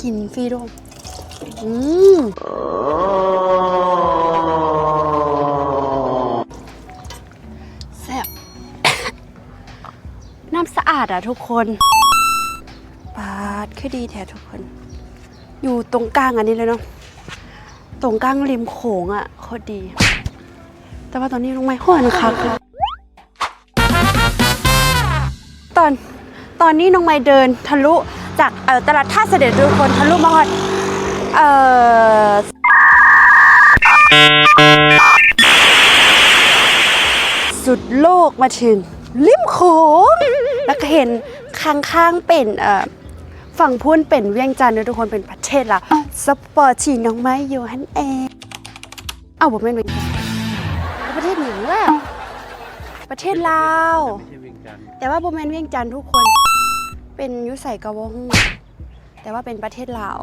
กินฟรีด้วยแซ่บ น้ำสะอาดอ่ะทุกคนปาดคือดีแท้ทุกคน อยู่ตรงกลางอันนี้เลยเนาะตรงกลางริมโขงอ่ะโคตรดี แต่ว่าตอนนี้ลงไม่ห้อนค่ะตอนนี้น้องไม้เดินทะลุจากตลาดท่าเสด็จทุกคนทะลุมาฮอดสุดโลกมาถึงริมโขงแล้วก็เห็นข้างๆเป็นฝั่งพูนเป็นเวียงจันทร์ทุกคนเป็นประเทศละสปอร์ตที่น้องไม้อยู่ฮันเองผมเป็นเวียงจันทร์ประเทศหนึ่งว่าประเทศลาวแต่ว่าโบแมนเวียงจันทร์ทุกคนเป็นยุใส่กะวงแต่ว่าเป็นประเทศลาว